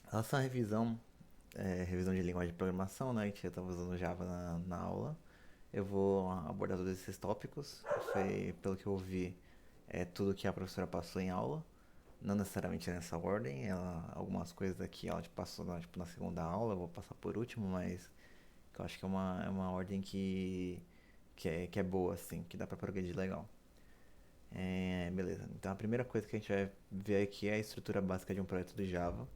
Em relação à revisão de linguagem de programação, né? A gente já estava usando Java na aula. Eu vou abordar todos esses tópicos. Foi, pelo que eu vi, tudo que a professora passou em aula. Não necessariamente nessa ordem. Algumas coisas aqui ela passou tipo, na segunda aula, eu vou passar por último, mas que eu acho que é uma ordem que é boa, assim, que dá pra progredir legal. Beleza. Então a primeira coisa que a gente vai ver aqui é a estrutura básica de um projeto do Java.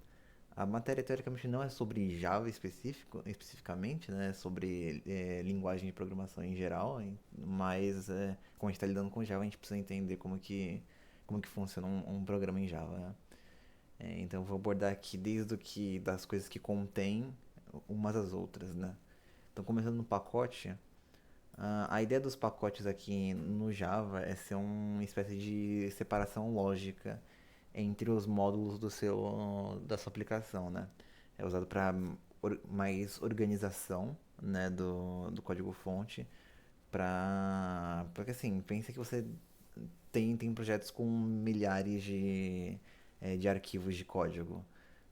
A matéria teoricamente não é sobre Java especificamente, né? É sobre linguagem de programação em geral, hein? Mas como a gente está lidando com Java, a gente precisa entender como que funciona um programa em Java, né? Então eu vou abordar aqui desde das coisas que contém umas às outras, né? Então começando no pacote, a ideia dos pacotes aqui no Java é ser uma espécie de separação lógica entre os módulos da sua aplicação, né? É usado para mais organização, né, do código-fonte, porque assim, pensa que você tem projetos com milhares de arquivos de código.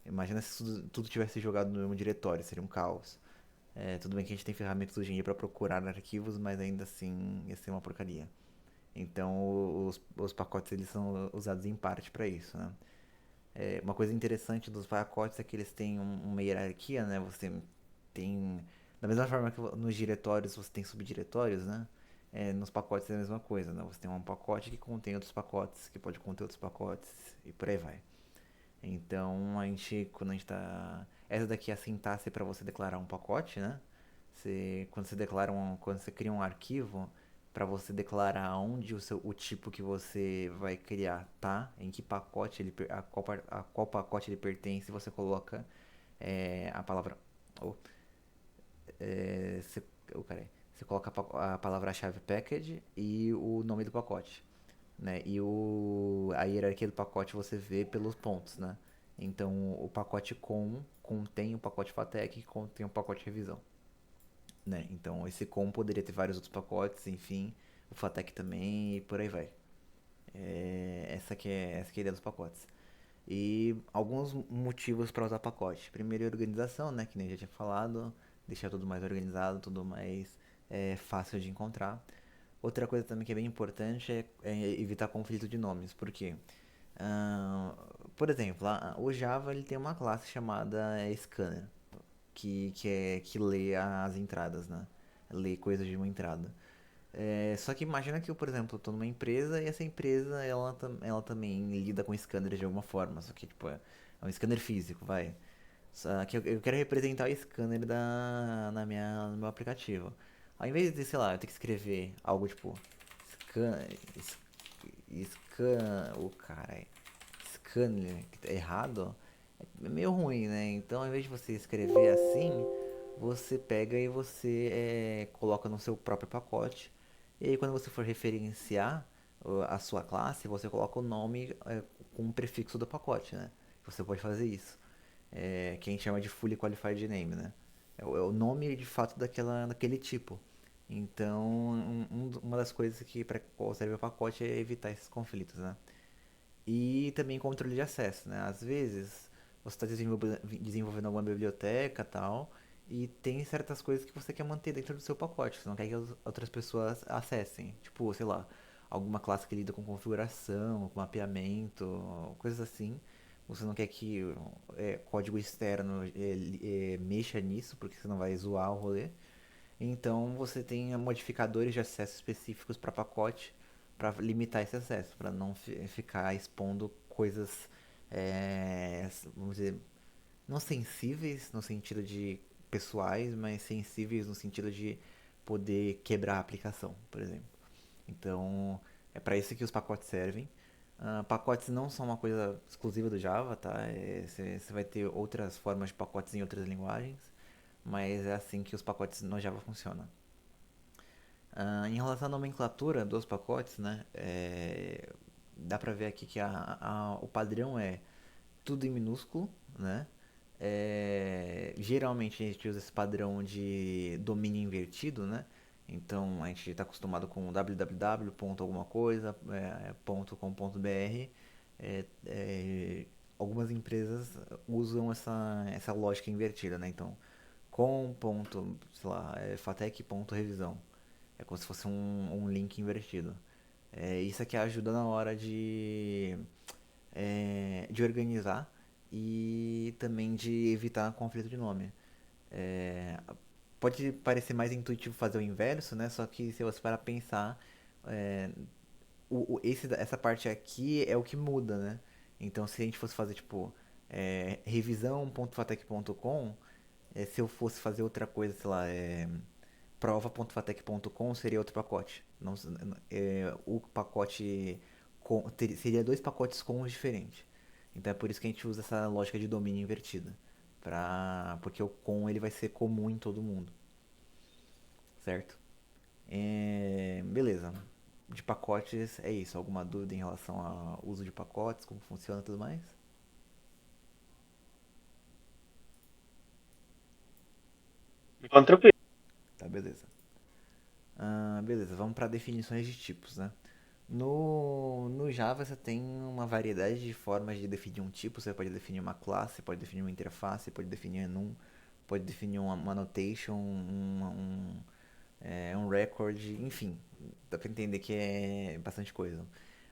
Imagina se tudo tivesse jogado no mesmo diretório, seria um caos. Tudo bem que a gente tem ferramentas hoje em dia para procurar arquivos, mas ainda assim ia ser uma porcaria. Então os pacotes eles são usados em parte para isso, né? Uma coisa interessante dos pacotes é que eles têm uma hierarquia, né? Você tem da mesma forma que nos diretórios você tem subdiretórios, né? Nos pacotes é a mesma coisa, né? Você tem um pacote que contém outros pacotes, que pode conter outros pacotes e por aí vai. Então, quando a gente tá. Essa daqui é a sintaxe para você declarar um pacote, né? Quando você cria um arquivo, para você declarar onde o tipo que você vai criar tá, em que pacote a qual pacote ele pertence, você coloca a palavra. Oh, é, você, oh, cara, você coloca a palavra-chave package e o nome do pacote, né? E a hierarquia do pacote você vê pelos pontos, né? Então o pacote com contém o pacote FATEC que contém o pacote revisão, né? Então esse com poderia ter vários outros pacotes, enfim, o FATEC também e por aí vai. Essa que é a ideia dos pacotes. E alguns motivos para usar pacote. Primeiro, organização, né? Que nem eu já tinha falado, deixar tudo mais organizado, tudo mais fácil de encontrar. Outra coisa também que é bem importante é evitar conflito de nomes, porque, ah, por exemplo, o Java ele tem uma classe chamada Scanner, que lê as entradas, né? Lê coisas de uma entrada. Só que imagina que eu, por exemplo, estou numa empresa e essa empresa ela também lida com scanners de alguma forma, só que tipo, é um scanner físico, vai. Só que eu quero representar o scanner no meu aplicativo. Ao invés de, sei lá, eu ter que escrever algo tipo scan, cara, scanner que tá errado, é meio ruim, né? Então, ao invés de você escrever assim, você pega e você coloca no seu próprio pacote. E aí, quando você for referenciar a sua classe, você coloca o nome com o prefixo do pacote, né? Você pode fazer isso. Que a gente chama de Fully Qualified Name, né? É o nome de fato daquele tipo. Então, uma das coisas que para qual serve o pacote é evitar esses conflitos, né? E também controle de acesso, né? Às vezes você está desenvolvendo alguma biblioteca tal, e tem certas coisas que você quer manter dentro do seu pacote, você não quer que as outras pessoas acessem. Tipo, sei lá, alguma classe que lida com configuração, com mapeamento, coisas assim. Você não quer que código externo mexa nisso, porque você não vai zoar o rolê. Então você tem modificadores de acesso específicos para pacote para limitar esse acesso, para não ficar expondo coisas, vamos dizer, não sensíveis no sentido de pessoais, mas sensíveis no sentido de poder quebrar a aplicação, por exemplo. Então é para isso que os pacotes servem. Pacotes não são uma coisa exclusiva do Java, tá? Você vai ter outras formas de pacotes em outras linguagens, mas é assim que os pacotes no Java funcionam. Em relação à nomenclatura dos pacotes, né, dá pra ver aqui que o padrão é tudo em minúsculo, né? Geralmente a gente usa esse padrão de domínio invertido, né? Então a gente está acostumado com www ponto alguma coisa, ponto .com.br, é, é, algumas empresas usam essa lógica invertida, né? Então, com ponto, sei lá, fatec ponto revisão. É como se fosse um link invertido. Isso aqui ajuda na hora de organizar e também de evitar conflito de nome. É, pode parecer mais intuitivo fazer o inverso, né? Só que se você parar pra pensar, é, essa parte aqui é o que muda, né? Então, se a gente fosse fazer, tipo, revisão.fatec.com, se eu fosse fazer outra coisa, sei lá, prova.fatec.com seria outro pacote. Não, o pacote seria dois pacotes com diferentes. Então é por isso que a gente usa essa lógica de domínio invertida. Porque o com ele vai ser comum em todo mundo, certo? Beleza. De pacotes é isso. Alguma dúvida em relação ao uso de pacotes, como funciona e tudo mais? Enquanto tranquilo. Tá, beleza. Beleza, vamos para definições de tipos, né? No Java você tem uma variedade de formas de definir um tipo. Você pode definir uma classe, pode definir uma interface, pode definir um enum, pode definir uma annotation, um record, enfim. Dá pra entender que é bastante coisa.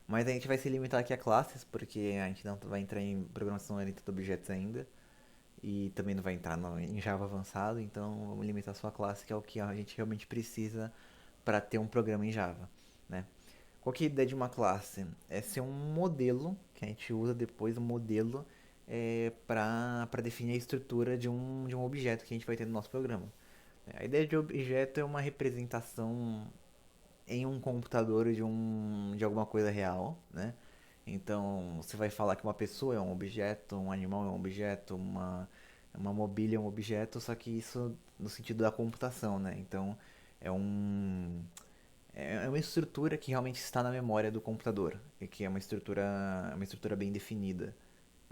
Mas a gente vai se limitar aqui a classes, porque a gente não vai entrar em programação orientada a objetos ainda. E também não vai entrar em Java avançado, então vamos limitar só a classe, que é o que a gente realmente precisa para ter um programa em Java, né? Qual que é a ideia de uma classe? É ser um modelo, que a gente usa depois, um modelo para definir a estrutura de um objeto que a gente vai ter no nosso programa. A ideia de objeto é uma representação em um computador de alguma coisa real, né? Então, você vai falar que uma pessoa é um objeto, um animal é um objeto, uma mobília é um objeto, só que isso no sentido da computação, né? Então, é um é uma estrutura que realmente está na memória do computador e que é uma estrutura bem definida,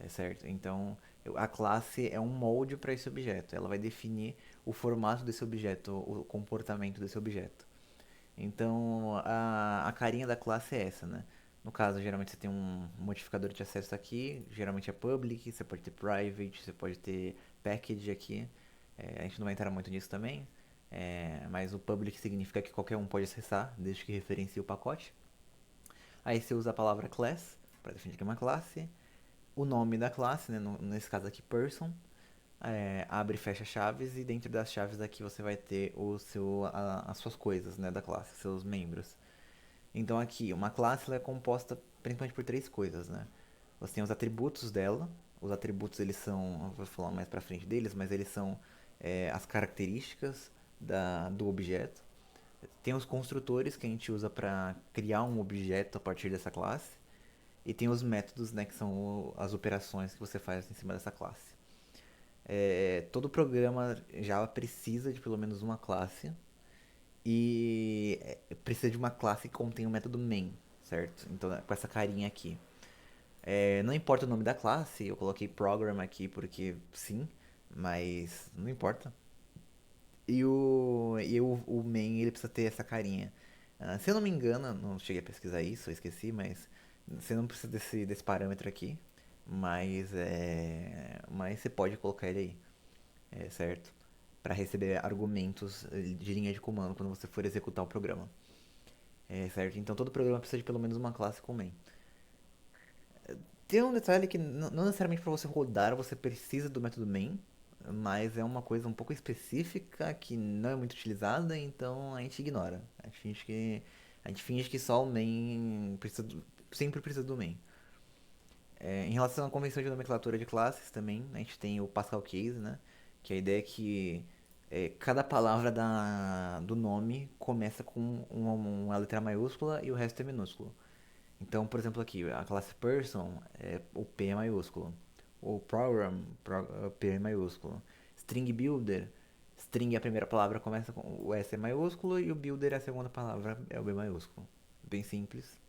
certo? Então, a classe é um molde para esse objeto. Ela vai definir o formato desse objeto, o comportamento desse objeto. Então, a carinha da classe é essa, né? No caso, geralmente você tem um modificador de acesso aqui, geralmente é public, você pode ter private, você pode ter package aqui. A gente não vai entrar muito nisso também, mas o public significa que qualquer um pode acessar, desde que referencie o pacote. Aí você usa a palavra class para definir que é uma classe, o nome da classe, né? Nesse caso aqui, person, abre e fecha chaves e dentro das chaves aqui você vai ter as suas coisas, né, da classe, seus membros. Então aqui, uma classe ela é composta principalmente por três coisas, né? Você tem os atributos dela. Os atributos eles são, eu vou falar mais pra frente deles, mas eles são as características do objeto. Tem os construtores que a gente usa para criar um objeto a partir dessa classe. E tem os métodos, né, que são as operações que você faz em cima dessa classe. Todo programa Java precisa de pelo menos uma classe e precisa de uma classe que contém o método main, certo? Então, com essa carinha aqui. Não importa o nome da classe, eu coloquei program aqui porque sim, mas não importa. E o main ele precisa ter essa carinha. Se eu não me engano, não cheguei a pesquisar isso, eu esqueci, mas você não precisa desse parâmetro aqui, mas você pode colocar ele aí, certo? Para receber argumentos de linha de comando quando você for executar o programa. Certo? Então todo programa precisa de pelo menos uma classe com main. Tem um detalhe que não necessariamente para você rodar você precisa do método main, mas é uma coisa um pouco específica que não é muito utilizada, então a gente ignora. A gente finge que só o main sempre precisa do main. Em relação à convenção de nomenclatura de classes também, a gente tem o Pascal Case, né? Que a ideia é que cada palavra do nome começa com uma letra maiúscula e o resto é minúsculo. Então, por exemplo, aqui, a classe person, o P é maiúsculo. O program, P é maiúsculo. String builder, string é a primeira palavra começa com o S é maiúsculo e o builder é a segunda palavra é o B maiúsculo. Bem simples.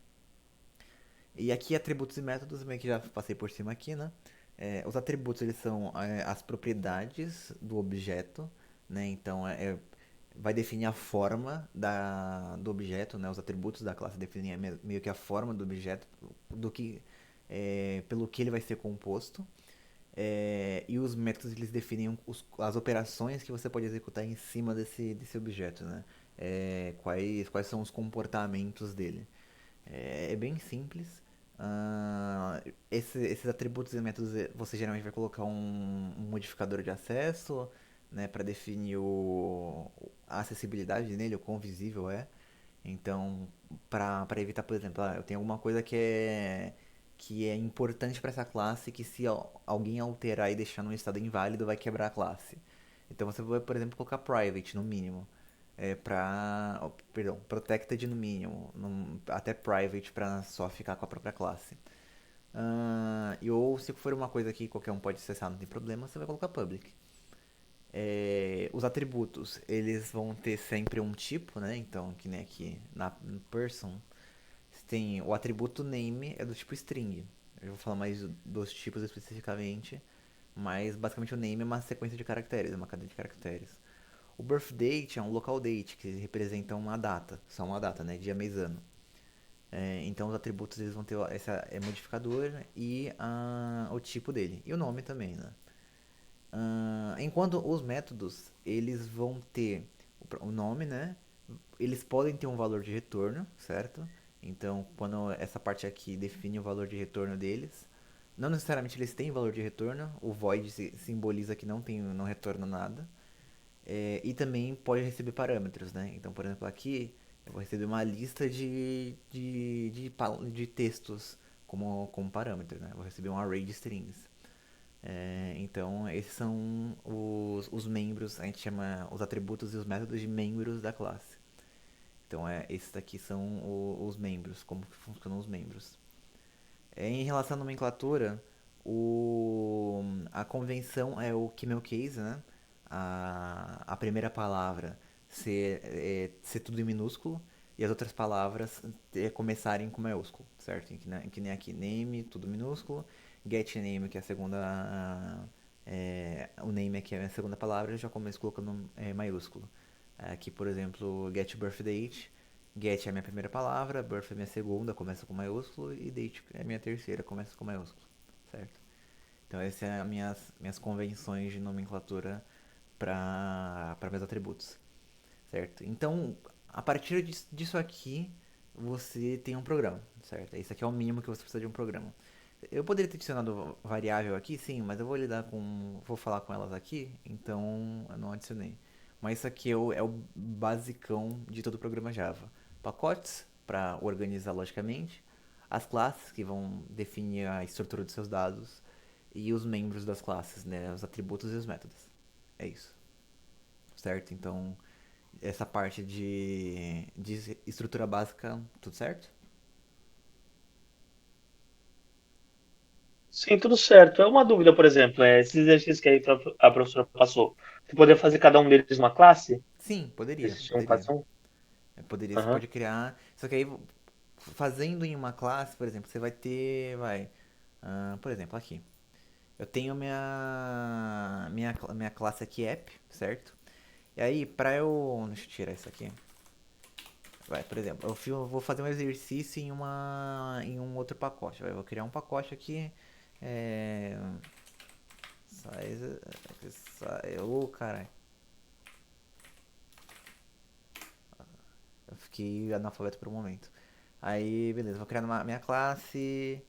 E aqui atributos e métodos, meio que já passei por cima aqui, né? Os atributos eles são as propriedades do objeto, né? Então vai definir a forma do objeto, né? Os atributos da classe definem meio que a forma do objeto, do que pelo que ele vai ser composto. E os métodos eles definem as operações que você pode executar em cima desse objeto, né? Quais são os comportamentos dele. É bem simples. Esses atributos e métodos você geralmente vai colocar um modificador de acesso, né, para definir a acessibilidade nele, o quão visível é. Então, para evitar, por exemplo, eu tenho alguma coisa que é importante para essa classe que se alguém alterar e deixar num estado inválido vai quebrar a classe. Então você vai, por exemplo, colocar private no mínimo. Perdão, protected no mínimo, até private para só ficar com a própria classe. Ou se for uma coisa que qualquer um pode acessar, não tem problema, você vai colocar public. Os atributos, eles vão ter sempre um tipo, né? Então, que nem aqui no person, tem o atributo name é do tipo string. Eu vou falar mais dos tipos especificamente, mas basicamente o name é uma sequência de caracteres, é uma cadeia de caracteres. O birth date é um local date, que representa uma data, só uma data, né? Dia, mês, ano. Então os atributos eles vão ter esse modificador e o tipo dele. E o nome também, né? Enquanto os métodos, eles vão ter o nome, né? Eles podem ter um valor de retorno, certo? Então, quando essa parte aqui define o valor de retorno deles, não necessariamente eles têm valor de retorno, o void simboliza que não retorna nada. E também pode receber parâmetros, né? Então, por exemplo, aqui eu vou receber uma lista de textos como parâmetro, né? Eu vou receber um array de strings. Então, esses são os membros, a gente chama os atributos e os métodos de membros da classe. Então, esses daqui são os membros, como que funcionam os membros. Em relação à nomenclatura, a convenção é o camel case, né? A primeira palavra ser tudo em minúsculo e as outras palavras começarem com maiúsculo, certo? Que nem aqui, name, tudo minúsculo, get name, que é a segunda. O name aqui é a segunda palavra, eu já começo colocando maiúsculo. Aqui, por exemplo, get birth date. Get é a minha primeira palavra, birth é a minha segunda, começa com maiúsculo, e date é a minha terceira, começa com maiúsculo, certo? Então essas são as minhas convenções de nomenclatura para meus atributos, certo? Então, a partir disso aqui, você tem um programa, certo? Isso aqui é o mínimo que você precisa de um programa. Eu poderia ter adicionado variável aqui, sim, mas eu vou falar com elas aqui, então eu não adicionei. Mas isso aqui é o basicão de todo o programa Java. Pacotes, para organizar logicamente. As classes, que vão definir a estrutura dos seus dados. E os membros das classes, né? Os atributos e os métodos. É isso, certo? Então, essa parte de estrutura básica, tudo certo? Sim, tudo certo. É uma dúvida, por exemplo, esses exercícios que a professora passou, você poderia fazer cada um deles uma classe? Sim, poderia, Existe uma poderia. classe 1? Você Aham. pode criar. Só que aí, fazendo em uma classe, por exemplo, você vai ter. Por exemplo, aqui. Eu tenho minha classe aqui, app, certo? E aí, pra eu. Deixa eu tirar isso aqui. Por exemplo, eu vou fazer um exercício em um outro pacote. Eu vou criar um pacote aqui. É, caralho. Eu fiquei analfabeto por um momento. Aí, beleza, vou criar minha classe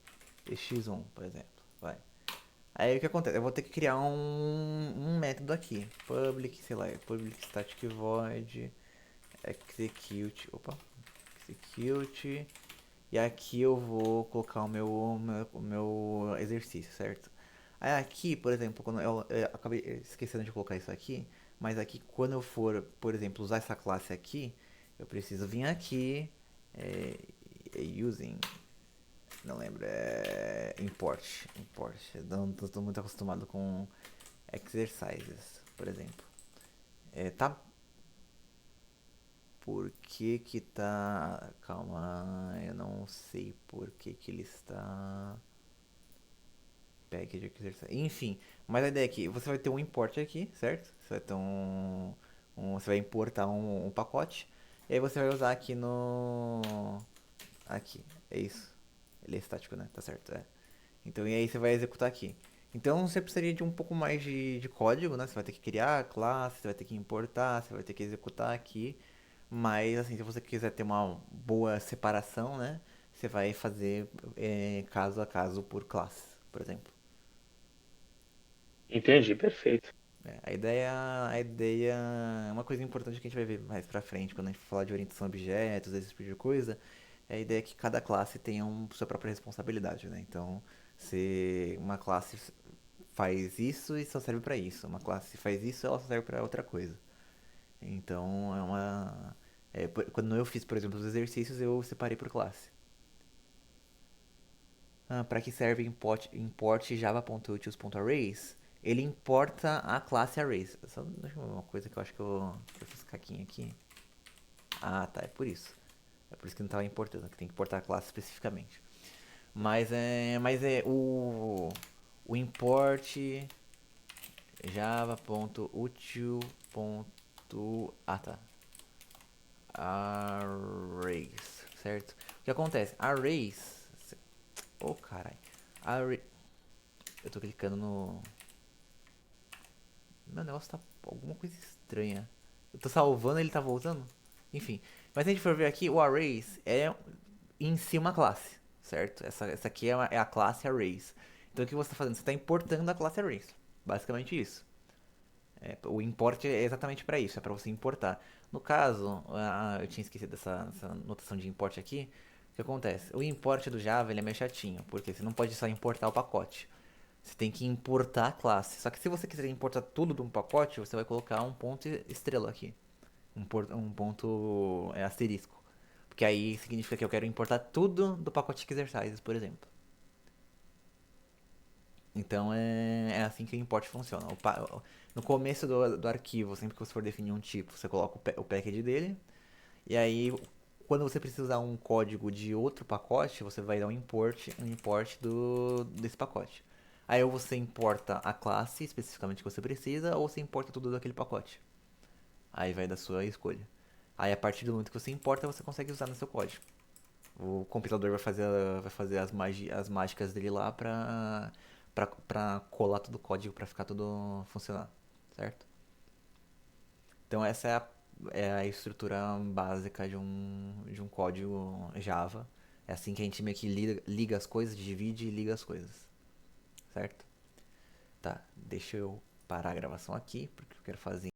x1, por exemplo. Vai. Aí o que acontece? Eu vou ter que criar um método aqui. Public, sei lá, public static void execute. Opa. Execute. E aqui eu vou colocar o meu exercício, certo? Aí aqui, por exemplo, quando eu acabei esquecendo de colocar isso aqui, mas aqui quando eu for, por exemplo, usar essa classe aqui, eu preciso vir aqui, é, using, não lembro, import. Eu não estou muito acostumado com exercises, por exemplo. Tá? Por que que tá... Calma, eu não sei por que que ele está... Package exercise. Enfim, mas a ideia é que você vai ter um import aqui, certo? Você vai ter você vai importar um pacote. E aí você vai usar aqui no... Aqui, é isso. Ele é estático, né? Tá certo, é. Então, e aí você vai executar aqui. Então, você precisaria de um pouco mais de código, né? Você vai ter que criar a classe, você vai ter que importar, você vai ter que executar aqui. Mas, assim, se você quiser ter uma boa separação, né? Você vai fazer caso a caso por classe, por exemplo. Entendi, perfeito. A ideia é uma coisa importante que a gente vai ver mais pra frente, quando a gente for falar de orientação a objetos, esse tipo de coisa, é a ideia que cada classe tenha sua própria responsabilidade, né? Então, se uma classe faz isso e só serve pra isso, uma classe faz isso, ela só serve pra outra coisa. Então, quando eu fiz, por exemplo, os exercícios, eu separei por classe. Para que serve import java.utils.arrays? Ele importa a classe arrays. Só deixa eu ver uma coisa que eu acho que eu fiz caquinha aqui. Ah, tá, é por isso. É por isso que não estava importando, que tem que importar a classe especificamente. Mas o import java.util. Ah, tá. Arrays, certo? O que acontece? Arrays. Oh, caralho. Array, eu tô clicando no. Meu negócio tá alguma coisa estranha. Eu tô salvando e ele tá voltando? Enfim. Mas se a gente for ver aqui, o Arrays é em si uma classe, certo? Essa aqui é a classe Arrays. Então o que você tá fazendo? Você tá importando a classe Arrays. Basicamente isso. O import é exatamente para isso, é para você importar. No caso, eu tinha esquecido dessa notação de import aqui. O que acontece? O import do Java ele é meio chatinho, porque você não pode só importar o pacote. Você tem que importar a classe. Só que se você quiser importar tudo de um pacote, você vai colocar um ponto estrela aqui. Um ponto asterisco. Porque aí significa que eu quero importar tudo do pacote exercises, por exemplo. Então é assim que o import funciona. No começo do arquivo, sempre que você for definir um tipo, você coloca o package dele. E aí, quando você precisa usar um código de outro pacote, você vai dar um import desse pacote. Aí ou você importa a classe especificamente que você precisa, ou você importa tudo daquele pacote. Aí vai da sua escolha. Aí a partir do momento que você importa, você consegue usar no seu código. O compilador vai fazer as mágicas dele lá pra colar todo o código pra ficar tudo funcionando, certo? Então essa é a estrutura básica de um código Java. É assim que a gente meio que liga as coisas, divide e liga as coisas, certo? Tá, deixa eu parar a gravação aqui, porque eu quero fazer